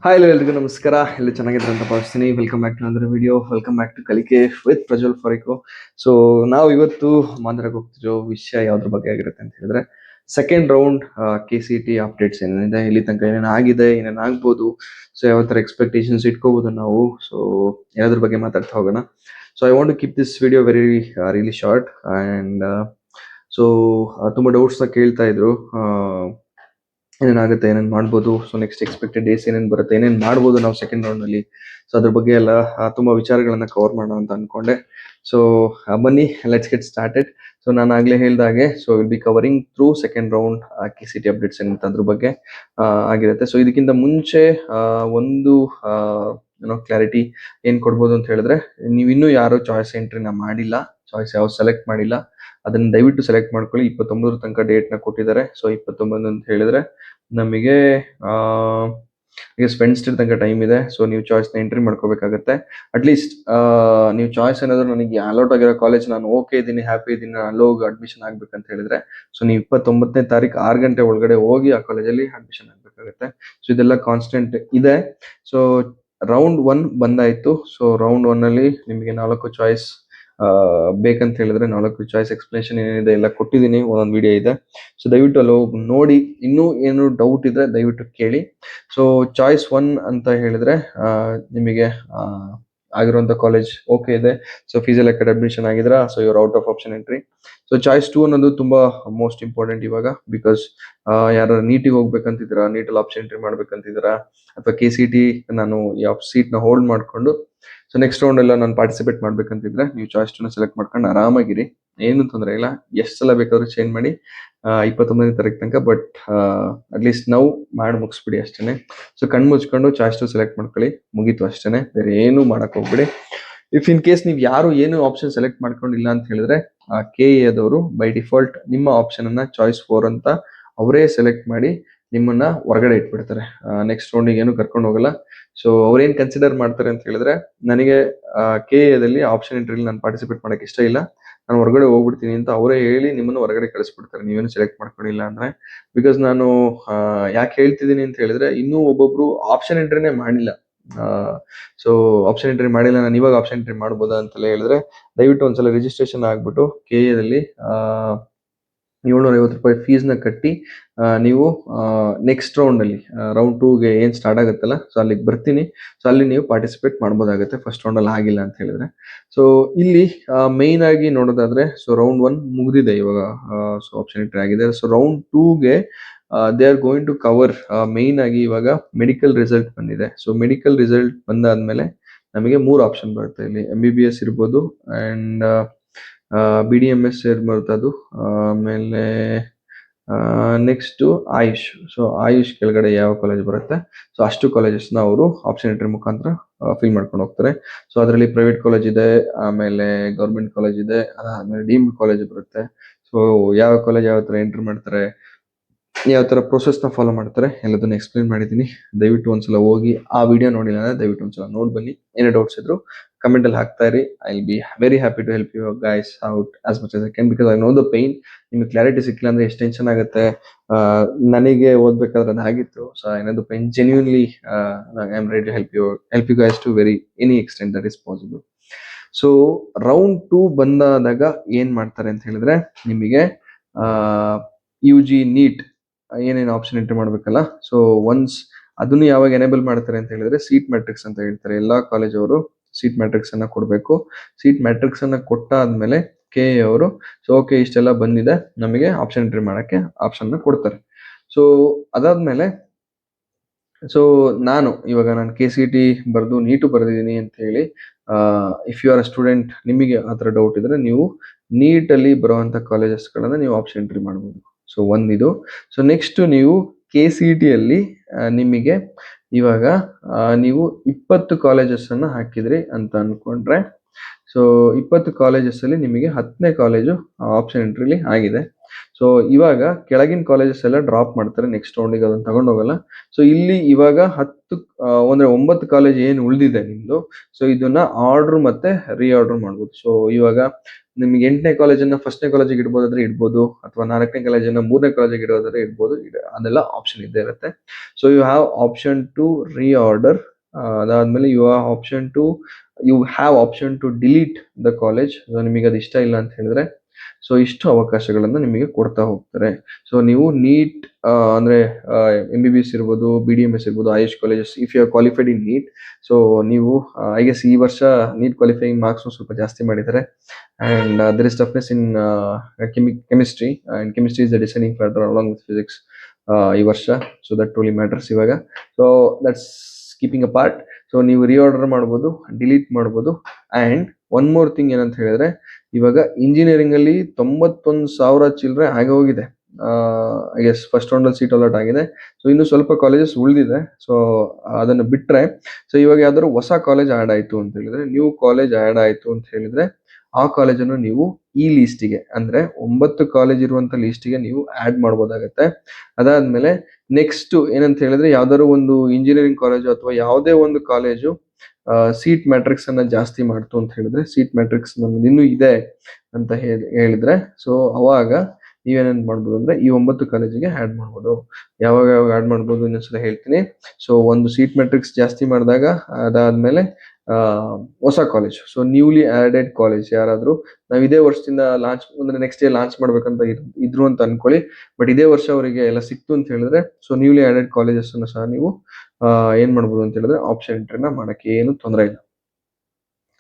Hi ಎಲ್ರಿಗೂ ನಮಸ್ಕಾರ. ಎಲ್ಲ ಚೆನ್ನಾಗಿದ್ರೆ ಅಂತ ಭಾವಿಸ್ತೀನಿ. ವೆಲ್ಕಮ್ ಬ್ಯಾಕ್ ಟು ಅಂದ್ರ ವಿಡಿಯೋ. ವೆಲ್ಕಮ್ ಬ್ಯಾಕ್ ಟು ಕಲಿಕೆ ವಿತ್ ಪ್ರಜ್ವಲ್ ಫಾರಿಕೋ. ಸೊ ನಾವು ಇವತ್ತು ಮಾತಾಡಕ್ಕೆ ಹೋಗ್ತಿರೋ ವಿಷಯ ಯಾವ್ದ್ರ ಬಗ್ಗೆ ಆಗಿರುತ್ತೆ ಅಂತ ಹೇಳಿದ್ರೆ ಸೆಕೆಂಡ್ ರೌಂಡ್ KCT ಅಪ್ಡೇಟ್ಸ್ ಏನೇನಿದೆ, ಇಲ್ಲಿ ತನಕ ಏನೇನು ಆಗಿದೆ, ಏನೇನು ಆಗ್ಬೋದು, ಸೊ ಯಾವ ಥರ ಎಕ್ಸ್ಪೆಕ್ಟೇಷನ್ಸ್ ಇಟ್ಕೋಬೋದು ನಾವು. ಸೊ ಯಾವ್ದ್ರ ಬಗ್ಗೆ ಮಾತಾಡ್ತಾ ಹೋಗೋಣ. So I want to keep this video very really short and so ತುಂಬ ಡೌಟ್ಸ್ನ ಕೇಳ್ತಾ ಇದ್ರು. ಏನೇನಾಗುತ್ತೆ, ಏನೇನು ಮಾಡ್ಬೋದು, ಸೊ ನೆಕ್ಸ್ಟ್ ಎಕ್ಸ್ಪೆಕ್ಟೆಡ್ ಡೇಸ್ ಏನೇನು ಬರುತ್ತೆ, ಏನೇನು ಮಾಡ್ಬೋದು ನಾವು ಸೆಕೆಂಡ್ ರೌಂಡ್ನಲ್ಲಿ, ಸೊ ಅದ್ರ ಬಗ್ಗೆ ಎಲ್ಲ ತುಂಬ ವಿಚಾರಗಳನ್ನ ಕವರ್ ಮಾಡೋಣ ಅಂತ ಅಂದ್ಕೊಂಡೆ. ಸೊ ಬನ್ನಿ, ಲೆಟ್ಸ್ ಗೆಟ್ ಸ್ಟಾರ್ಟೆಡ್. ಸೊ ನಾನು ಆಗಲೇ ಹೇಳ್ದಾಗೆ so will be covering through second round KCT updates ಏನಂತ ಅದ್ರ ಬಗ್ಗೆ ಆಗಿರುತ್ತೆ. ಸೊ ಇದಕ್ಕಿಂತ ಮುಂಚೆ ಒಂದು ಏನೋ ಕ್ಲಾರಿಟಿ ಏನು ಕೊಡ್ಬೋದು ಅಂತ ಹೇಳಿದ್ರೆ, ನೀವು ಇನ್ನೂ ಯಾರು ಚಾಯ್ಸ್ ಎಂಟ್ರಿನ ಮಾಡಿಲ್ಲ, ಚಾಯ್ಸ್ ಯಾವ ಸೆಲೆಕ್ಟ್ ಮಾಡಿಲ್ಲ, ಅದನ್ನ ದಯವಿಟ್ಟು ಸೆಲೆಕ್ಟ್ ಮಾಡ್ಕೊಳ್ಳಿ. 29 ತನಕ ಡೇಟ್ನ ಕೊಟ್ಟಿದ್ದಾರೆ. ಸೊ 29 ಅಂತ ಹೇಳಿದ್ರೆ ನಮಗೆ ವೆನ್ಸ್ಡೇ ತನಕ ಟೈಮ್ ಇದೆ. ಸೊ ನೀವು ಚಾಯ್ಸ್ನ ಎಂಟ್ರಿ ಮಾಡ್ಕೋಬೇಕಾಗತ್ತೆ. ಅಟ್ಲೀಸ್ಟ್ ನೀವು ಚಾಯ್ಸ್ ಏನಾದ್ರು ನನಗೆ ಅಲೌಟ್ ಆಗಿರೋ ಕಾಲೇಜ್ ನಾನು ಓಕೆ ಇದ್ದೀನಿ, ಹ್ಯಾಪಿ ಇದ್ದೀನಿ, ಅಲ್ಲಿ ಹೋಗಿ ಅಡ್ಮಿಷನ್ ಆಗ್ಬೇಕಂತ ಹೇಳಿದ್ರೆ ಸೊ ನೀವು 29ನೇ ತಾರೀಕು 6 ಗಂಟೆ ಒಳಗಡೆ ಹೋಗಿ ಆ ಕಾಲೇಜಲ್ಲಿ ಅಡ್ಮಿಷನ್ ಆಗ್ಬೇಕಾಗತ್ತೆ. ಸೊ ಇದೆಲ್ಲ ಕಾನ್ಸ್ಟೆಂಟ್ ಇದೆ. ಸೊ ರೌಂಡ್ 1 ಬಂದಾಯ್ತು. ಸೊ ರೌಂಡ್ 1 ಅಲ್ಲಿ ನಿಮಗೆ 4 ಚಾಯ್ಸ್ ಬೇಕಂತ ಹೇಳಿದ್ರೆ 4 ಚಾಯ್ಸ್ ಎಕ್ಸ್ಪ್ಲನೇಷನ್ ಏನಿದೆ ಎಲ್ಲ ಕೊಟ್ಟಿದ್ದೀನಿ, ಒಂದೊಂದು ವಿಡಿಯೋ ಇದೆ. ಸೊ ದಯವಿಟ್ಟು ಅಲ್ಲಿ ಹೋಗಿ ನೋಡಿ. ಇನ್ನೂ ಏನು ಡೌಟ್ ಇದ್ರೆ ದಯವಿಟ್ಟು ಕೇಳಿ. ಸೊ ಚಾಯ್ಸ್ 1 ಅಂತ ಹೇಳಿದ್ರೆ ನಿಮಗೆ ಆಗಿರುವಂಥ ಕಾಲೇಜ್ ಓಕೆ ಇದೆ. ಸೊ ಫೀಸೆಲ್ಲ ಕಡೆ ಅಡ್ಮಿಷನ್ ಆಗಿದ್ರ, ಸೊ ಇವ್ರ out of option entry. So choice 2 ಅನ್ನೋದು ತುಂಬಾ ಮೋಸ್ಟ್ ಇಂಪಾರ್ಟೆಂಟ್ ಇವಾಗ. ಬಿಕಾಸ್ ಯಾರು ನೀಟಿಗೆ ಹೋಗ್ಬೇಕಂತಿದ್ದೀರಾ, ನೀಟಲ್ಲಿ ಆಪ್ಷನ್ ಎಂಟ್ರಿ ಮಾಡ್ಬೇಕಂತಿದ್ದೀರಾ, ಅಥವಾ KCT ನಾನು ಯಾವ ಸೀಟ್ನ ಹೋಲ್ಡ್ ಮಾಡ್ಕೊಂಡು ಸೊ ನೆಕ್ಸ್ಟ್ ರೌಂಡ್ ಎಲ್ಲ ನಾನು ಪಾರ್ಟಿಸಿಪೇಟ್ ಮಾಡ್ಬೇಕಂತಿದ್ರೆ ನೀವು ಚಾಯ್ಸ್ 2ನ ಸೆಲೆಕ್ಟ್ ಮಾಡ್ಕೊಂಡು ಆರಾಮಾಗಿರಿ, ಏನು ತೊಂದರೆ ಇಲ್ಲ. ಎಷ್ಟು ಸಲ ಬೇಕಾದ್ರೂ ಚೇಂಜ್ ಮಾಡಿ 29ನೇ ತಾರೀಕು ತನಕ. ಬಟ್ ಅಟ್ಲೀಸ್ಟ್ ನಾವು ಮಾಡಿ ಮುಗಿಸ್ಬಿಡಿ ಅಷ್ಟೇ. ಸೊ ಕಣ್ಣು ಮುಚ್ಕೊಂಡು ಚಾಯ್ಸ್ 2 ಸೆಲೆಕ್ಟ್ ಮಾಡ್ಕೊಳ್ಳಿ, ಮುಗೀತು ಅಷ್ಟೇ. ಬೇರೆ ಏನು ಮಾಡಕ್ ಹೋಗ್ಬಿಡಿ. ಇಫ್ ಇನ್ ಕೇಸ್ ನೀವು ಯಾರು ಏನು ಆಪ್ಷನ್ ಸೆಲೆಕ್ಟ್ ಮಾಡ್ಕೊಂಡಿಲ್ಲ ಅಂತ ಹೇಳಿದ್ರೆ KE ಆದವರು ಬೈ ಡಿಫಾಲ್ಟ್ ನಿಮ್ಮ ಆಪ್ಷನ್ ಅನ್ನ ಚಾಯ್ಸ್ 4 ಅಂತ ಅವರೇ ಸೆಲೆಕ್ಟ್ ಮಾಡಿ ನಿಮ್ಮನ್ನ ಹೊರಗಡೆ ಇಟ್ಬಿಡ್ತಾರೆ. ನೆಕ್ಸ್ಟ್ ರೌಂಡಿಗೆ ಏನು ಕರ್ಕೊಂಡು ಹೋಗಲ್ಲ. ಸೊ ಅವ್ರೇನ್ ಕನ್ಸಿಡರ್ ಮಾಡ್ತಾರೆ ಅಂತ ಹೇಳಿದ್ರೆ, ನನಗೆ KEದಲ್ಲಿ ಆಪ್ಷನ್ ಎಂಟ್ರಿಲಿ ನಾನು ಪಾರ್ಟಿಸಿಪೇಟ್ ಮಾಡಕ್ಕೆ ಇಷ್ಟ ಇಲ್ಲ, ನಾನು ಹೊರಗಡೆ ಹೋಗ್ಬಿಡ್ತೀನಿ ಅಂತ ಅವರೇ ಹೇಳಿ ನಿಮ್ಮನ್ನು ಹೊರಗಡೆ ಕಳಿಸ್ಬಿಡ್ತಾರೆ, ನೀವೇನು ಸೆಲೆಕ್ಟ್ ಮಾಡ್ಕೊಂಡಿಲ್ಲ ಅಂದ್ರೆ. ಬಿಕಾಸ್ ನಾನು ಯಾಕೆ ಹೇಳ್ತಿದ್ದೀನಿ ಅಂತ ಹೇಳಿದ್ರೆ, ಇನ್ನೂ ಒಬ್ಬೊಬ್ರು ಆಪ್ಷನ್ ಎಂಟ್ರಿನೇ ಮಾಡಿಲ್ಲ. ಸೊ ಆಪ್ಷನ್ ಎಂಟ್ರಿ ಮಾಡಿಲ್ಲ, ನಾನು ಇವಾಗ ಆಪ್ಷನ್ ಎಂಟ್ರಿ ಮಾಡ್ಬೋದಾ ಅಂತೆಲ್ಲ ಹೇಳಿದ್ರೆ ದಯವಿಟ್ಟು ಒಂದ್ಸಲ ರಿಜಿಸ್ಟ್ರೇಷನ್ ಆಗ್ಬಿಟ್ಟು KEದಲ್ಲಿ 750 ರೂಪಾಯಿ ಫೀಸ್ನ ಕಟ್ಟಿ ನೀವು ನೆಕ್ಸ್ಟ್ ರೌಂಡಲ್ಲಿ ರೌಂಡ್ 2ಗೆ ಏನು ಸ್ಟಾರ್ಟ್ ಆಗುತ್ತಲ್ಲ, ಸೊ ಅಲ್ಲಿಗೆ ಬರ್ತೀನಿ. ಸೊ ಅಲ್ಲಿ ನೀವು ಪಾರ್ಟಿಸಿಪೇಟ್ ಮಾಡ್ಬೋದಾಗುತ್ತೆ ಫಸ್ಟ್ ರೌಂಡಲ್ಲಿ ಆಗಿಲ್ಲ ಅಂತ ಹೇಳಿದ್ರೆ. ಸೊ ಇಲ್ಲಿ ಮೇಯ್ನ್ ಆಗಿ ನೋಡೋದಾದ್ರೆ, ಸೊ ರೌಂಡ್ 1 ಮುಗಿದಿದೆ ಇವಾಗ. ಸೊ ಆಪ್ಷನ್ ಎಂಟ್ರಿ ಆಗಿದೆ. ಸೊ ರೌಂಡ್ 2ಗೆ they are going to cover main ಆಗಿ ಇವಾಗ ಮೆಡಿಕಲ್ ರಿಸಲ್ಟ್ ಬಂದಿದೆ. ಸೊ ಮೆಡಿಕಲ್ ರಿಸಲ್ಟ್ ಬಂದಾದ್ಮೇಲೆ ನಮಗೆ 3 ಆಪ್ಷನ್ ಬರುತ್ತೆ. ಇಲ್ಲಿ MBBS ಇರ್ಬೋದು, ಆ್ಯಂಡ್ BDMS ಇರ್ಬೋದು, ಅದು ಆಮೇಲೆ ನೆಕ್ಸ್ಟ್ ಆಯುಷ್. ಸೊ ಆಯುಷ್ ಕೆಳಗಡೆ ಯಾವ ಕಾಲೇಜ್ ಬರುತ್ತೆ, ಸೊ ಅಷ್ಟು ಕಾಲೇಜಸ್ನ ಅವರು ಆಪ್ಷನ್ ಎಂಟ್ರಿ ಮುಖಾಂತರ ಫಿಲ್ ಮಾಡ್ಕೊಂಡು ಹೋಗ್ತಾರೆ. ಸೊ ಅದರಲ್ಲಿ ಪ್ರೈವೇಟ್ ಕಾಲೇಜ್ ಇದೆ, ಆಮೇಲೆ ಗೌರ್ಮೆಂಟ್ ಕಾಲೇಜ್ ಇದೆ, ಆಮೇಲೆ ಡೀಮ್ಡ್ ಕಾಲೇಜ್ ಬರುತ್ತೆ. ಸೊ ಯಾವ ಕಾಲೇಜ್ ಯಾವ ಥರ ಎಂಟ್ರಿ ಮಾಡ್ತಾರೆ, ಯಾವ ಥರ ಪ್ರೊಸೆಸ್ನ ಫಾಲೋ ಮಾಡ್ತಾರೆ ಎಲ್ಲದನ್ನ ಎಕ್ಸ್ಪ್ಲೇನ್ ಮಾಡಿದ್ದೀನಿ. ದಯವಿಟ್ಟು ಒಂದ್ಸಲ ಹೋಗಿ ಆ ವಿಡಿಯೋ ನೋಡಿಲ್ಲ ಅಂದ್ರೆ ದಯವಿಟ್ಟು ಒಂದ್ಸಲ ನೋಡಿ ಬನ್ನಿ. ಏನೇ ಡೌಟ್ಸ್ ಇದ್ರು ಕಮೆಂಟಲ್ಲಿ ಹಾಕ್ತಾ ಇರಿ. I will be very happy to help you guys out as much as I can, because I know the pain. ನಿಮಗೆ ಕ್ಲಾರಿಟಿ ಸಿಕ್ಕಿಲ್ಲ ಅಂದ್ರೆ ಎಷ್ಟು ಟೆನ್ಷನ್ ಆಗುತ್ತೆ. ನನಗೆ ಓದ್ಬೇಕಾದ್ರೆ ಅದಾಗಿತ್ತು. So I know the pain genuinely. I am ready to help you guys to any extent that is possible. So round 2 ಬಂದಾದಾಗ ಏನ್ ಮಾಡ್ತಾರೆ ಅಂತ ಹೇಳಿದ್ರೆ, ನಿಮಗೆ UG ನೀಟ್ ಏನೇನು ಆಪ್ಷನ್ ಎಂಟ್ರಿ ಮಾಡ್ಬೇಕಲ್ಲ, ಸೊ ಒನ್ಸ್ ಅದನ್ನು ಯಾವಾಗ ಎನೇಬಲ್ ಮಾಡ್ತಾರೆ ಅಂತ ಹೇಳಿದ್ರೆ, ಸೀಟ್ ಮ್ಯಾಟ್ರಿಕ್ಸ್ ಅಂತ ಹೇಳ್ತಾರೆ. ಎಲ್ಲಾ ಕಾಲೇಜ್ ಅವರು ಸೀಟ್ ಮ್ಯಾಟ್ರಿಕ್ಸ್ ಅನ್ನ ಕೊಡಬೇಕು. ಸೀಟ್ ಮ್ಯಾಟ್ರಿಕ್ಸ್ ಅನ್ನ ಕೊಟ್ಟಾದ್ಮೇಲೆ KE ಅವರು ಸೊ ಓಕೆ ಇಷ್ಟೆಲ್ಲ ಬಂದಿದೆ, ನಮಗೆ ಆಪ್ಷನ್ ಎಂಟ್ರಿ ಮಾಡಕ್ಕೆ ಆಪ್ಷನ್ ಕೊಡ್ತಾರೆ. ಸೊ ಅದಾದ್ಮೇಲೆ ಸೊ ನಾನು KCT ಬರೆದು ನೀಟು ಬರೆದಿದ್ದೀನಿ ಅಂತ ಹೇಳಿ, if you are a student, ನಿಮಗೆ ಆ ಥರ ಡೌಟ್ ಇದ್ರೆ ನೀವು ನೀಟಲ್ಲಿ ಬರುವಂಥ ಕಾಲೇಜಸ್ಗಳನ್ನ ನೀವು ಆಪ್ಷನ್ ಎಂಟ್ರಿ ಮಾಡ್ಬೋದು. ಸೊ ಒಂದಿದು. ಸೊ ನೆಕ್ಸ್ಟ್ ನೀವು KCTಯಲ್ಲಿ ನಿಮಗೆ ಇವಾಗ ನೀವು 20 ಕಾಲೇಜಸ್ಸನ್ನು ಹಾಕಿದ್ರಿ ಅಂತ ಅನ್ಕೊಂಡ್ರೆ, ಸೊ 20 ಕಾಲೇಜಸ್ಸಲ್ಲಿ ನಿಮಗೆ 10ನೇ ಕಾಲೇಜು ಆಪ್ಷನ್ ಎಂಟ್ರಿಲಿ ಆಗಿದೆ. ಸೊ ಇವಾಗ ಕೆಳಗಿನ ಕಾಲೇಜಸ್ ಎಲ್ಲ ಡ್ರಾಪ್ ಮಾಡ್ತಾರೆ, ನೆಕ್ಸ್ಟ್ ರೌಂಡಿಗೆ ಅದನ್ನು ತಗೊಂಡೋಗಲ್ಲ. ಸೊ ಇಲ್ಲಿ ಇವಾಗ 9 ಕಾಲೇಜ್ ಏನು ಉಳಿದಿದೆ ನಿಮ್ದು, ಸೊ ಇದನ್ನ ಆರ್ಡರ್ ಮತ್ತೆ ರೀಆರ್ಡರ್ ಮಾಡ್ಬೋದು. ಸೊ ಇವಾಗ ನಿಮ್ಗೆ 8ನೇ ಕಾಲೇಜನ್ನ 1ನೇ ಕಾಲೇಜಿಗೆ ಇಡ್ಬೋದಾದ್ರೆ ಇಡ್ಬೋದು, ಅಥವಾ 4ನೇ ಕಾಲೇಜನ್ನ 3ನೇ ಕಾಲೇಜಿಗೆ ಇಡೋದಾದ್ರೆ ಇಡ್ಬೋದು. ಅದೆಲ್ಲ ಆಪ್ಷನ್ ಇದ್ದೇ ಇರುತ್ತೆ. So you have option to reorder. ಅದಾದ್ಮೇಲೆ you have option to delete the college. ನಿಮಗೆ ಅದು ಇಷ್ಟ ಇಲ್ಲ ಅಂತ ಹೇಳಿದ್ರೆ ಸೊ ಇಷ್ಟು ಅವಕಾಶಗಳನ್ನ ನಿಮಗೆ ಕೊಡ್ತಾ ಹೋಗ್ತಾರೆ. ಸೊ ನೀವು ನೀಟ್ ಅಂದ್ರೆ MBBS ಇರ್ಬೋದು, BDMS ಇರ್ಬೋದು, AYUSH colleges, if you are qualified in NEET, so ನೀವು ಐ ಗೆಸ್ ಈ ವರ್ಷ ನೀಟ್ ಕ್ವಾಲಿಫೈಯಿಂಗ್ ಮಾರ್ಕ್ಸ್ ಸ್ವಲ್ಪ ಜಾಸ್ತಿ ಮಾಡಿದ್ದಾರೆ. And there is toughness in chemistry, and chemistry is the deciding factor along with physics ಈ ವರ್ಷ. ಸೊ ದಟ್ truly matters ಇವಾಗ. So that's keeping a part. So ನೀವು ರೀಆರ್ಡರ್ ಮಾಡ್ಬೋದು, ಡಿಲೀಟ್ ಮಾಡ್ಬೋದು. ಅಂಡ್ ಒನ್ ಮೋರ್ ಥಿಂಗ್ ಏನಂತ ಹೇಳಿದ್ರೆ, ಇವಾಗ engineering ಅಲ್ಲಿ 91,000 ಚಿಲ್ಲರೆ ಆಗಿ ಹೋಗಿದೆ. ಐ ಗೆಸ್ ಫಸ್ಟ್ ರೌಂಡ್ ಅಲ್ಲಿ ಸೀಟ್ ಅಲಾಟ್ ಆಗಿದೆ. ಸೊ ಇನ್ನು ಸ್ವಲ್ಪ ಕಾಲೇಜಸ್ ಉಳಿದಿದೆ. ಸೊ ಅದನ್ನು ಬಿಟ್ರೆ, ಸೊ ಇವಾಗ ಯಾವ್ದಾದ್ರು ಹೊಸ ಕಾಲೇಜ್ ಆಡ್ ಆಯ್ತು ಅಂತ ಹೇಳಿದ್ರೆ, ನ್ಯೂ ಕಾಲೇಜ್ ಆಡ್ ಆಯ್ತು ಅಂತ ಹೇಳಿದ್ರೆ, ಆ ಕಾಲೇಜನ್ನು ನೀವು ಈ ಲೀಸ್ಟಿಗೆ, ಅಂದ್ರೆ 9 ಕಾಲೇಜ್ ಇರುವಂತ ಲೀಸ್ಟಿಗೆ ನೀವು ಆಡ್ ಮಾಡ್ಬೋದಾಗತ್ತೆ. ಅದಾದ್ಮೇಲೆ ನೆಕ್ಸ್ಟ್ ಏನಂತ ಹೇಳಿದ್ರೆ, ಯಾವ್ದಾದ್ರು ಒಂದು ಇಂಜಿನಿಯರಿಂಗ್ ಕಾಲೇಜು ಅಥವಾ ಯಾವುದೇ ಒಂದು ಕಾಲೇಜು ಸೀಟ್ ಮ್ಯಾಟ್ರಿಕ್ಸ್ ಅನ್ನ ಜಾಸ್ತಿ ಮಾಡ್ತು ಅಂತ ಹೇಳಿದ್ರೆ, ಸೀಟ್ ಮ್ಯಾಟ್ರಿಕ್ಸ್ ನಮ್ದು ಇನ್ನೂ ಇದೆ ಅಂತ ಹೇಳಿದ್ರೆ, ಸೊ ಅವಾಗ ನೀವೇನೇನ್ ಮಾಡ್ಬೋದು ಅಂದ್ರೆ ಈ 9 ಕಾಲೇಜಿಗೆ ಆಡ್ ಮಾಡ್ಬೋದು. ಯಾವಾಗ ಆಡ್ ಮಾಡ್ಬೋದು ಇನ್ನೊಂದ್ಸಲ ಹೇಳ್ತೀನಿ. ಸೊ ಒಂದು ಸೀಟ್ ಮ್ಯಾಟ್ರಿಕ್ಸ್ ಜಾಸ್ತಿ ಮಾಡಿದಾಗ, ಅದಾದ್ಮೇಲೆ ಹೊಸ college, so newly added college ಯಾರಾದ್ರೂ ನಾವು ಇದೇ ವರ್ಷದಿಂದ ಲಾಂಚ್ ಅಂದ್ರೆ ನೆಕ್ಸ್ಟ್ ಇಯರ್ ಲಾಂಚ್ ಮಾಡ್ಬೇಕಂತ ಇದ್ರು ಅಂತ ಅನ್ಕೊಳ್ಳಿ, ಬಟ್ ಇದೇ ವರ್ಷ ಅವರಿಗೆ ಎಲ್ಲ ಸಿಕ್ತು ಅಂತ ಹೇಳಿದ್ರೆ, ಸೊ ನ್ಯೂಲಿ ಆಡೆಡ್ ಕಾಲೇಜಸ್ ಅನ್ನು ಸಹ ನೀವು ಏನ್ ಮಾಡ್ಬೋದು ಅಂತ ಹೇಳಿದ್ರೆ ಆಪ್ಷನ್ ಎಂಟ್ರಿನ ಮಾಡಕ್ಕೆ ಏನು ತೊಂದರೆ ಇಲ್ಲ.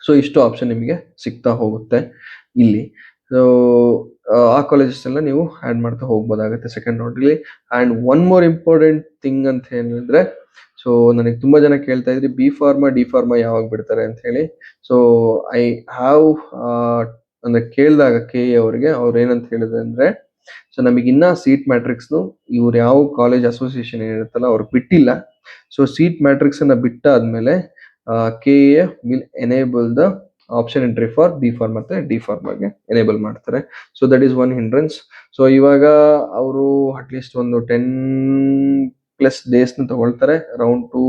ಸೊ ಇಷ್ಟು ಆಪ್ಷನ್ ನಿಮಗೆ ಸಿಗ್ತಾ ಹೋಗುತ್ತೆ ಇಲ್ಲಿ. ಸೊ ಆ ಕಾಲೇಜಸ್ ಎಲ್ಲ ನೀವು ಆಡ್ ಮಾಡ್ತಾ ಹೋಗ್ಬೋದಾಗುತ್ತೆ ಸೆಕೆಂಡ್ ರೌಂಡಲ್ಲಿ. And one more important thing ಅಂತ ಹೇಳಿದ್ರೆ, ಸೊ ನನಗೆ ತುಂಬಾ ಜನ ಕೇಳ್ತಾ ಇದ್ರಿ B Pharma D Pharma ಯಾವಾಗ ಬಿಡ್ತಾರೆ ಅಂತ ಹೇಳಿ. ಸೊ ಐ ಹ್ಯಾವ್ ಅಂದ್ರೆ ಕೇಳಿದಾಗ KE ಅವರಿಗೆ ಅವ್ರು ಏನಂತ ಹೇಳಿದ್ರೆ ಅಂದ್ರೆ, ಸೊ ನಮಗೆ ಇನ್ನ ಸೀಟ್ ಮ್ಯಾಟ್ರಿಕ್ಸ್ ಇವ್ರು ಯಾವ ಕಾಲೇಜ್ ಅಸೋಸಿಯೇಷನ್ ಏನಿರುತ್ತಲ್ಲ ಅವ್ರು ಬಿಟ್ಟಿಲ್ಲ. ಸೊ ಸೀಟ್ ಮ್ಯಾಟ್ರಿಕ್ಸ್ ಅನ್ನ ಬಿಟ್ಟಾದ್ಮೇಲೆ KE will enable the option entry for B Pharma ಮತ್ತೆ D Pharma ಗೆ ಎನೇಬಲ್ ಮಾಡ್ತಾರೆ. So that is one hindrance. So ಇವಾಗ ಅವರು ಅಟ್ಲೀಸ್ಟ್ ಒಂದು 10+ ಡೇಸ್ ತಗೊಳ್ತಾರೆ ರೌಂಡ್ 2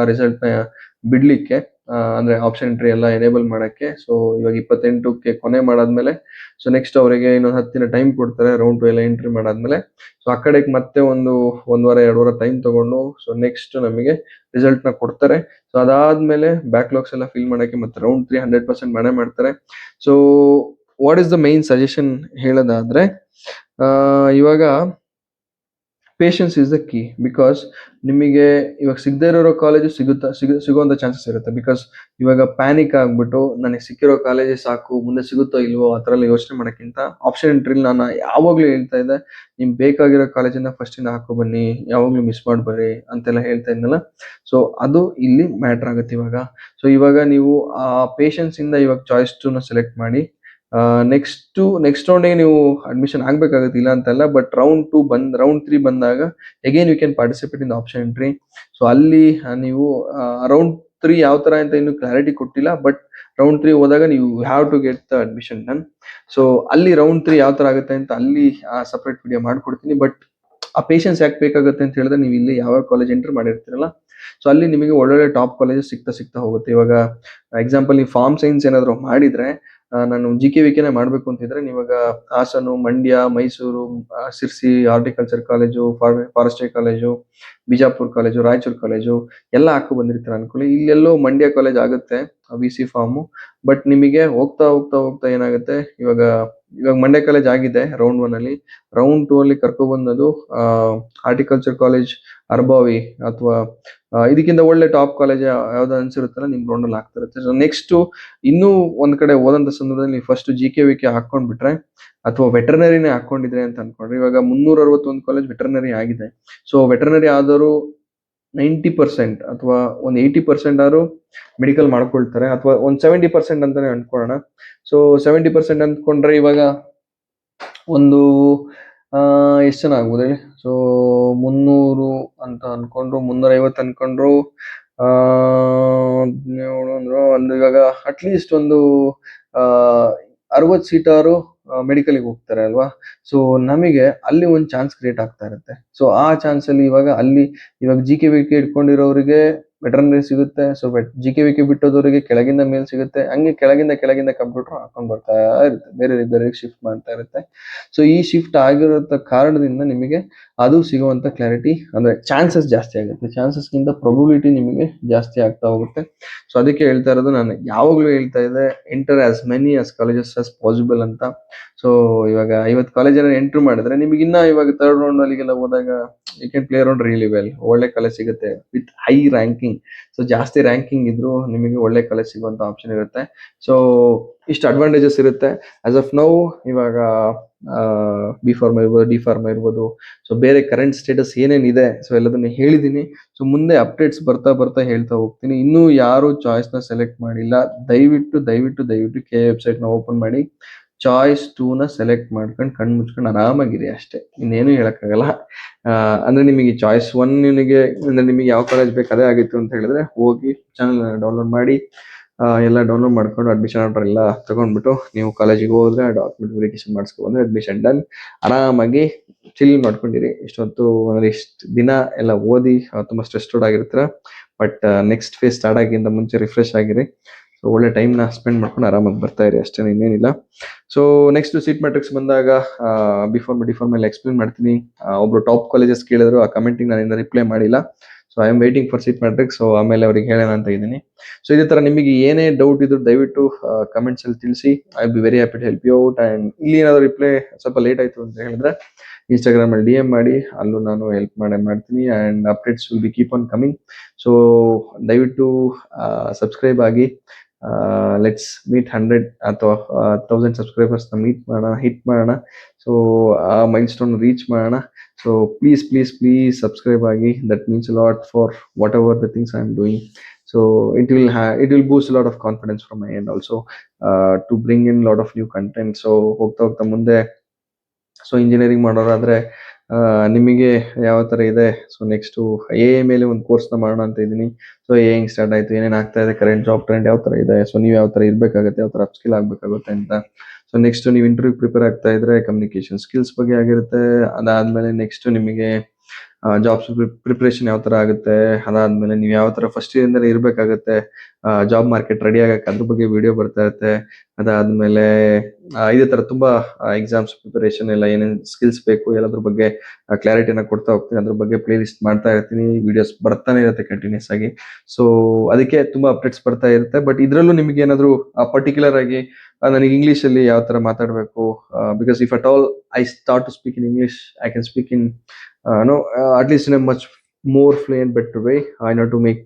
ರಿಸಲ್ಟ್ ನ ಬಿಡ್ಲಿಕ್ಕೆ, ಅಂದ್ರೆ ಆಪ್ಷನ್ ಎಂಟ್ರಿ ಎಲ್ಲ ಎನೇಬಲ್ ಮಾಡಕ್ಕೆ. ಸೊ ಇವಾಗ 28ಕ್ಕೆ ಕೊನೆ ಮಾಡಾದ್ಮೇಲೆ, ಸೊ ನೆಕ್ಸ್ಟ್ ಅವರಿಗೆ ಇನ್ನೊಂದು 10 ದಿನ ಟೈಮ್ ಕೊಡ್ತಾರೆ ರೌಂಡ್ 2 ಎಲ್ಲ ಎಂಟ್ರಿ ಮಾಡಾದ್ಮೇಲೆ. ಸೊ ಆ ಕಡೆಗೆ ಮತ್ತೆ ಒಂದು ವಾರ 2 ವಾರ ಟೈಮ್ ತಗೊಂಡು, ಸೊ ನೆಕ್ಸ್ಟ್ ನಮಗೆ ರಿಸಲ್ಟ್ ನ ಕೊಡ್ತಾರೆ. ಸೊ ಅದಾದ್ಮೇಲೆ ಬ್ಯಾಕ್ಲಾಗ್ಸ್ ಎಲ್ಲ ಫಿಲ್ ಮಾಡಕ್ಕೆ ಮತ್ತೆ ರೌಂಡ್ 3 100% ಮಾಡೇ ಮಾಡ್ತಾರೆ. So what is the main suggestion ಹೇಳೋದಾದ್ರೆ, ಇವಾಗ patience is the key. Because ನಿಮಗೆ ಇವಾಗ ಸಿಗದೇ ಇರೋ ಕಾಲೇಜು ಸಿಗುವಂತ ಚಾನ್ಸಸ್ ಇರುತ್ತೆ. ಬಿಕಾಸ್ ಇವಾಗ ಪ್ಯಾನಿಕ್ ಆಗ್ಬಿಟ್ಟು ನನಗೆ ಸಿಕ್ಕಿರೋ ಕಾಲೇಜೇ ಸಾಕು, ಮುಂದೆ ಸಿಗುತ್ತೋ ಇಲ್ವೋ ಆ ಥರ ಎಲ್ಲ ಯೋಚನೆ ಮಾಡೋಕ್ಕಿಂತ, ಆಪ್ಷನ್ ಎಂಟ್ರಿಲಿ ನಾನು ಯಾವಾಗ್ಲೂ ಹೇಳ್ತಾ ಇದ್ದೆ, ನಿಮ್ಗೆ ಬೇಕಾಗಿರೋ ಕಾಲೇಜನ್ನ ಫಸ್ಟ್ ಇಂದ ಹಾಕೋ ಬನ್ನಿ, ಯಾವಾಗ್ಲೂ ಮಿಸ್ ಮಾಡ್ಬೇಡಿ ಅಂತೆಲ್ಲ ಹೇಳ್ತಾ ಇದ್ನಲ್ಲ. ಸೊ ಅದು ಇಲ್ಲಿ ಮ್ಯಾಟರ್ ಆಗುತ್ತೆ ಇವಾಗ. ಸೊ ಇವಾಗ ನೀವು ಆ ಪೇಷನ್ಸ್ ಇಂದ ಇವಾಗ ಚಾಯ್ಸ್ 2ನ ಸೆಲೆಕ್ಟ್ ಮಾಡಿ, ನೆಕ್ಸ್ಟ್ ರೌಂಡ್ಗೆ ನೀವು ಅಡ್ಮಿಷನ್ ಆಗ್ಬೇಕಾಗುತ್ತೆ, ಇಲ್ಲ ಅಂತಲ್ಲ. ಬಟ್ ರೌಂಡ್ 3 ಬಂದಾಗ again you can participate in option entry. So ಅಲ್ಲಿ ನೀವು ರೌಂಡ್ 3 ಯಾವ ತರ ಅಂತ ಇನ್ನು ಕ್ಲಾರಿಟಿ ಕೊಟ್ಟಿಲ್ಲ, ಬಟ್ ರೌಂಡ್ 3 ಹೋದಾಗ ನೀವು have to get the admission done. So ಅಲ್ಲಿ ರೌಂಡ್ 3 ಯಾವ ತರ ಆಗುತ್ತೆ ಅಂತ ಅಲ್ಲಿ ಸಪರೇಟ್ ವಿಡಿಯೋ ಮಾಡ್ಕೊಡ್ತೀನಿ. ಬಟ್ ಆ ಪೇಷನ್ಸ್ ಯಾಕೆ ಬೇಕಾಗುತ್ತೆ ಅಂತ ಹೇಳಿದ್ರೆ, ನೀವು ಇಲ್ಲಿ ಯಾವ ಕಾಲೇಜ್ ಎಂಟರ್ ಮಾಡಿರ್ತೀರಲ್ಲ, ಸೊ ಅಲ್ಲಿ ನಿಮಗೆ ಒಳ್ಳೊಳ್ಳೆ ಟಾಪ್ ಕಾಲೇಜಸ್ ಸಿಗ್ತಾ ಹೋಗುತ್ತೆ. ಇವಾಗ ಎಕ್ಸಾಂಪಲ್ ನೀವು ಫಾರ್ಮ್ ಸೈನ್ಸ್ ಏನಾದ್ರು ಮಾಡಿದ್ರೆ, ನಾನು GKVK ಮಾಡ್ಬೇಕು ಅಂತಿದ್ರೆ, ನೀವಾಗ Hassan, Mandya, Mysuru, Sirsi horticulture college, forestry college, Bijapur college, Raichur college ಎಲ್ಲ ಹಾಕೋ ಬಂದಿರ್ತಾರೆ ಅನ್ಕೊಳ್ಳಿ. ಇಲ್ಲೆಲ್ಲೋ ಮಂಡ್ಯ ಕಾಲೇಜ್ ಆಗುತ್ತೆ VC ಫಾರ್ಮು. ಬಟ್ ನಿಮಗೆ ಹೋಗ್ತಾ ಏನಾಗುತ್ತೆ, ಇವಾಗ ಮಂಡ್ಯ ಕಾಲೇಜ್ ಆಗಿದೆ ರೌಂಡ್ 1 ಅಲ್ಲಿ. ರೌಂಡ್ 2 ಅಲ್ಲಿ ಕರ್ಕೊಬಂದದು ಹಾರ್ಟಿಕಲ್ಚರ್ ಕಾಲೇಜ್, ಅರ್ಬಾವಿ ಅಥವಾ ಇದಕ್ಕಿಂತ ಒಳ್ಳೆ ಟಾಪ್ ಕಾಲೇಜ್ ಯಾವ್ದು ಅನ್ಸಿರುತ್ತಲ್ಲ ನಿಮ್ ರೌಂಡ್ ಅಲ್ಲಿ ಆಗ್ತಾ ಇರುತ್ತೆ. ಸೊ ನೆಕ್ಸ್ಟ್ ಇನ್ನೂ ಒಂದ್ ಕಡೆ ಓದಂತ ಸಂದರ್ಭದಲ್ಲಿ ಫಸ್ಟ್ GKVK ಹಾಕೊಂಡ್ಬಿಟ್ರೆ, ಅಥವಾ ವೆಟರ್ನರಿನೇ ಹಾಕೊಂಡಿದ್ರೆ ಅಂತ ಅನ್ಕೊಂಡ್ರೆ, ಇವಾಗ 361 ಕಾಲೇಜ್ ವೆಟರ್ನರಿ ಆಗಿದೆ. ಸೊ ವೆಟರ್ನರಿ ಆದವರು 90% ಅಥವಾ ಒಂದು 80% ಆದ್ರೂ ಮೆಡಿಕಲ್ ಮಾಡ್ಕೊಳ್ತಾರೆ, ಅಥವಾ ಒಂದು 70% ಅಂತಾನೆ ಅನ್ಕೊಳ್ಳೋಣ. ಸೊ 70% ಅಂದ್ಕೊಂಡ್ರೆ ಇವಾಗ ಒಂದು ಎಷ್ಟು ಜನ ಆಗ್ಬೋದು ಹೇಳಿ. ಸೊ 300 ಅಂತ ಅನ್ಕೊಂಡ್ರು, 350 ಅನ್ಕೊಂಡ್ರು, 17 ಅಂದ್ರು, ಒಂದು ಇವಾಗ ಅಟ್ಲೀಸ್ಟ್ ಒಂದು 60 ಸೀಟಾರು ಮೆಡಿಕಲ್ಗೆ ಹೋಗ್ತಾರೆ ಅಲ್ವಾ. ಸೊ ನಮಗೆ ಅಲ್ಲಿ ಒಂದು ಚಾನ್ಸ್ ಕ್ರಿಯೇಟ್ ಆಗ್ತಾ ಇರುತ್ತೆ. ಸೊ ಆ ಚಾನ್ಸ್ ಅಲ್ಲಿ ಇವಾಗ GKVK ಇಟ್ಕೊಂಡಿರೋರಿಗೆ ವೆಟರ್ನರಿ ಸಿಗುತ್ತೆ. ಸೊ GK ಬಿಟ್ಟೋದವರಿಗೆ ಕೆಳಗಿಂದ ಮೇಲ್ ಸಿಗುತ್ತೆ. ಹಂಗೆ ಕೆಳಗಿಂದ ಕಂಪ್ಯೂಟರ್ ಹಾಕೊಂಡು ಬರ್ತಾ ಇರುತ್ತೆ, ಬೇರೆ ಶಿಫ್ಟ್ ಮಾಡ್ತಾ ಇರುತ್ತೆ. ಸೊ ಈ ಶಿಫ್ಟ್ ಆಗಿರೋ ಕಾರಣದಿಂದ ನಿಮಗೆ ಅದು ಸಿಗುವಂತ ಕ್ಲಾರಿಟಿ ಅಂದ್ರೆ ಚಾನ್ಸಸ್ ಜಾಸ್ತಿ ಆಗುತ್ತೆ. ಚಾನ್ಸಸ್ಗಿಂತ ಪ್ರೊಬಬಿಲಿಟಿ ನಿಮಗೆ ಜಾಸ್ತಿ ಆಗ್ತಾ ಹೋಗುತ್ತೆ. ಸೊ ಅದಕ್ಕೆ ಹೇಳ್ತಾ ಇರೋದು, ನಾನು ಯಾವಾಗ್ಲೂ ಹೇಳ್ತಾ ಇದ್ದೆ, enter as many as colleges as possible ಅಂತ. ಸೊ ಇವಾಗ 50 ಕಾಲೇಜನ್ನ ಎಂಟ್ರ್ ಮಾಡಿದ್ರೆ ನಿಮಗೆ ಇನ್ನ ಇವಾಗ ಥರ್ಡ್ ರೌಂಡ್ ಅಲ್ಲಿಗೆಲ್ಲ ಹೋದಾಗ you can play around really well. ಒಳ್ಳೆ ಕಾಲೇಜ್ ಸಿಗುತ್ತೆ ವಿತ್ ಹೈ ರ್ಯಾಂಕಿಂಗ್. ಸೊ ಜಾಸ್ತಿ ರ್ಯಾಂಕಿಂಗ್ ಇದ್ರು ನಿಮಗೆ ಒಳ್ಳೆ ಕಾಲೇಜ್ ಸಿಗುವಂತ ಆಪ್ಷನ್ ಇರುತ್ತೆ. ಸೊ ಇಷ್ಟು ಅಡ್ವಾಂಟೇಜಸ್ ಇರುತ್ತೆ. ಆಸ್ ಆಫ್ ನೌ ಇವಾಗ ಬಿ ಫಾರ್ಮಾ ಇರ್ಬೋದು, ಡಿ ಫಾರ್ಮಾ ಇರ್ಬೋದು, ಸೊ ಬೇರೆ ಕರೆಂಟ್ ಸ್ಟೇಟಸ್ ಏನೇನಿದೆ ಸೊ ಎಲ್ಲದನ್ನ ಹೇಳಿದೀನಿ. ಸೊ ಮುಂದೆ ಅಪ್ಡೇಟ್ಸ್ ಬರ್ತಾ ಹೇಳ್ತಾ ಹೋಗ್ತೀನಿ. ಇನ್ನೂ ಯಾರು ಚಾಯ್ಸ್ ನ ಸೆಲೆಕ್ಟ್ ಮಾಡಿಲ್ಲ, ದಯವಿಟ್ಟು ಕೆ ವೆಬ್ಸೈಟ್ ನ ಓಪನ್ ಮಾಡಿ ಚಾಯ್ಸ್ 2 ನ ಸೆಲೆಕ್ಟ್ ಮಾಡ್ಕೊಂಡು ಕಣ್ ಮುಚ್ಕೊಂಡು ಆರಾಮಾಗಿರಿ ಅಷ್ಟೇ, ಇನ್ನೇನು ಹೇಳಕ್ಕಾಗಲ್ಲ. ಅಂದ್ರೆ ನಿಮಗೆ ಚಾಯ್ಸ್ 1 ಅಂದ್ರೆ ನಿಮಗೆ ಯಾವ ಕಾಲೇಜ್ ಬೇಕು ಅದೇ ಆಗಿತ್ತು ಅಂತ ಹೇಳಿದ್ರೆ ಹೋಗಿ ಚಾನಲ್ ಡೌನ್ಲೋಡ್ ಮಾಡಿ ಎಲ್ಲ ಡೌನ್ಲೋಡ್ ಮಾಡ್ಕೊಂಡು ಅಡ್ಮಿಷನ್ ಆರ್ಡರ್ ಎಲ್ಲ ತಗೊಂಡ್ಬಿಟ್ಟು ನೀವು ಕಾಲೇಜಿಗೆ ಹೋದ್ರೆ ಡಾಕ್ಯುಮೆಂಟ್ ವೆರಿಫಿಕೇಶನ್ ಮಾಡಿಸ್ಕೊಂಡು ಅಡ್ಮಿಷನ್ ಡನ್. ಆರಾಮಾಗಿ ಚಿಲ್ ಮಾಡ್ಕೊಂಡಿರಿ. ಇಷ್ಟೊತ್ತು ಅಂದ್ರೆ ಇಷ್ಟು ದಿನ ಎಲ್ಲ ಓದಿ ತುಂಬಾ ಸ್ಟ್ರೆಸ್ಡ್ ಆಗಿರ್ತೀರ. ಬಟ್ ನೆಕ್ಸ್ಟ್ ಫೇಸ್ ಸ್ಟಾರ್ಟ್ ಆಗಿಂದ ಮುಂಚೆ ರಿಫ್ರೆಶ್ ಆಗಿರಿ. ಸೊ ಒಳ್ಳೆ ಟೈಮ್ ನ ಸ್ಪೆಂಡ್ ಮಾಡ್ಕೊಂಡು ಆರಾಮಾಗಿ ಬರ್ತಾ ಇರಿ ಅಷ್ಟೇ, ಇನ್ನೇನಿಲ್ಲ. ಸೊ ನೆಕ್ಸ್ಟ್ ಸೀಟ್ ಮ್ಯಾಟ್ರಿಕ್ಸ್ ಬಂದಾಗ ಡಿಫಾರ್ಮ್ ಎಲ್ಲ ಎಕ್ಸ್ಪ್ಲೇನ್ ಮಾಡ್ತೀನಿ. ಒಬ್ರು ಟಾಪ್ ಕಾಲೇಜಸ್ ಕೇಳಿದ್ರು, ಆ ಕಮೆಂಟಿಂಗ್ ನಾನು ರಿಪ್ಲೈ ಮಾಡಿಲ್ಲ. So I am waiting for seat matrix. So ಆಮೇಲೆ ಅವ್ರಿಗೆ ಹೇಳೋಣ ಅಂತ ಇದ್ದೀನಿ. ಸೊ ಇದೇ ತರ ನಿಮಗೆ ಏನೇ ಡೌಟ್ ಇದ್ರು ದಯವಿಟ್ಟು ಕಮೆಂಟ್ಸ್ ಅಲ್ಲಿ ತಿಳಿಸಿ. I be very happy to help you out. And ಇಲ್ಲಿ ಏನಾದ್ರು ರಿಪ್ಲೈ ಸ್ವಲ್ಪ ಲೇಟ್ ಆಯ್ತು ಅಂತ ಹೇಳಿದ್ರೆ ಇನ್ಸ್ಟಾಗ್ರಾಮ್ ಅಲ್ಲಿ DM ಮಾಡಿ, ಅಲ್ಲೂ ನಾನು ಹೆಲ್ಪ್ ಮಾಡ್ತೀನಿ. And updates will be keep on coming. So ದಯವಿಟ್ಟು ಸಬ್ಸ್ಕ್ರೈಬ್ ಆಗಿ. ಲೆಟ್ಸ್ ಮೀಟ್ 100 ಅಥವಾ 1000 ಸಬ್ಸ್ಕ್ರೈಬರ್ಸ್ ನ ಹಿಟ್ ಮಾಡೋಣ. ಸೊ ಆ ಮೈಲ್ ಸ್ಟೋನ್ ರೀಚ್ ಮಾಡೋಣ. ಸೊ ಪ್ಲೀಸ್ ಸಬ್ಸ್ಕ್ರೈಬ್ ಆಗಿ. That means a lot for whatever the things I am doing. So it will boost a lot of confidence from my end also, to bring in a lot of new content. So ಹೋಗ್ತಾ ಮುಂದೆ so engineering ಮಾಡೋರಾದ್ರೆ ನಿಮಗೆ ಯಾವ ತರ ಇದೆ, so next AI ಮೇಲೆ ಒಂದು course ನ ಮಾಡೋಣ ಅಂತ ಇದ್ದೀನಿ. ಸೊ AI ಹೆಂಗ್ ಸ್ಟಾರ್ಟ್ ಆಯ್ತು, ಏನೇನ್ ಆಗ್ತಾ ಇದೆ, ಕರೆಂಟ್ ಜಾಬ್ ಟ್ರೆಂಡ್ ಯಾವ ತರ ಇದೆ, ಸೊ ನೀವು ಯಾವ ತರ ಇರ್ಬೇಕಾಗುತ್ತೆ, ಯಾವ ತರ ಅಪ್ಸ್ಕಿಲ್ ಆಗ್ಬೇಕಾಗುತ್ತೆ ಅಂತ. ಸೊ ನೆಕ್ಸ್ಟ್ ನೀವು ಇಂಟರ್ವ್ಯೂ ಪ್ರಿಪೇರ್ ಆಗ್ತಾ ಇದ್ರೆ ಕಮ್ಯುನಿಕೇಶನ್ ಸ್ಕಿಲ್ಸ್ ಬಗ್ಗೆ ಆಗಿರುತ್ತೆ. ಅದಾದ್ಮೇಲೆ ನೆಕ್ಸ್ಟ್ ನಿಮಗೆ ಜಾಬ್ಸ್ ಪ್ರಿಪರೇಷನ್ ಯಾವ ತರ ಆಗುತ್ತೆ, ಅದಾದ್ಮೇಲೆ ನೀವು ಯಾವ ತರ ಫಸ್ಟ್ ಇಯರ್ ಇಂದಲೇ ಇರ್ಬೇಕಾಗತ್ತೆ, ಜಾಬ್ ಮಾರ್ಕೆಟ್ ರೆಡಿ ಆಗಕ್ಕೆ ಅದ್ರ ಬಗ್ಗೆ ವಿಡಿಯೋ ಬರ್ತಾ ಇರುತ್ತೆ. ಅದಾದ್ಮೇಲೆ ಇದೇ ತರ ತುಂಬಾ ಎಕ್ಸಾಮ್ಸ್ ಪ್ರಿಪರೇಷನ್ ಎಲ್ಲ ಏನೇನ್ ಸ್ಕಿಲ್ಸ್ ಬೇಕು ಎಲ್ಲದ್ರ ಬಗ್ಗೆ ಕ್ಲಾರಿಟಿನ ಕೊಡ್ತಾ ಹೋಗ್ತೀನಿ. ಅದ್ರ ಬಗ್ಗೆ ಪ್ಲೇ ಲಿಸ್ಟ್ ಮಾಡ್ತಾ ಇರ್ತೀನಿ, ವಿಡಿಯೋಸ್ ಬರ್ತಾನೆ ಇರುತ್ತೆ ಕಂಟಿನ್ಯೂಸ್ ಆಗಿ. ಸೊ ಅದಕ್ಕೆ ತುಂಬಾ ಅಪ್ಡೇಟ್ಸ್ ಬರ್ತಾ ಇರುತ್ತೆ. ಬಟ್ ಇದ್ರಲ್ಲೂ ನಿಮಗೆ ಏನಾದ್ರು ಪರ್ಟಿಕ್ಯುಲರ್ ಆಗಿ ನನಗೆ ಇಂಗ್ಲಿಷ್ ಅಲ್ಲಿ ಯಾವ ತರ ಮಾತಾಡಬೇಕು, because if at all I start to speak in English, I can speak in at least in a much more fluent, better way. I know to make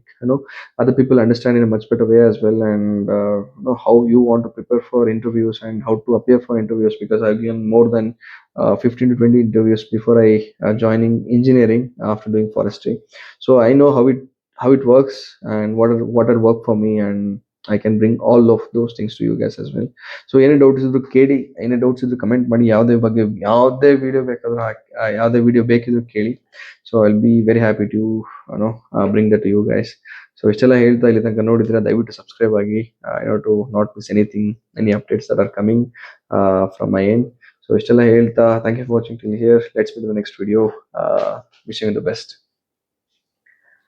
other people understand in a much better way as well, and how you want to prepare for interviews and how to appear for interviews, because I've given more than 15 to 20 interviews before I joining engineering after doing forestry. So I know how it works and what are work for me, and I can bring all of those things to you guys as well. So ಏನೇ doubts ಇದ್ರು ಕೇಳಿ, ಏನೇ doubts ಇದ್ರು comment ಮಾಡಿ, ಯಾವುದೇ video ಬೇಕಾದ್ರೂ ಯಾವುದೇ video ಬೇಕಿದ್ರು ಕೇಳಿ. So I will be very happy to bring that to you guys. So ಇಷ್ಟೆಲ್ಲ ಹೇಳ್ತಾ ಇಲ್ಲಿ ತನಕ ನೋಡಿದ್ರೆ ದಯವಿಟ್ಟು ಸಬ್ಸ್ಕ್ರೈಬ್ ಆಗಿ, to not miss any updates that are coming from my end. So ಇಷ್ಟೆಲ್ಲ ಹೇಳ್ತಾ thank you for watching till here. Let's meet in the next video. Wishing you the best.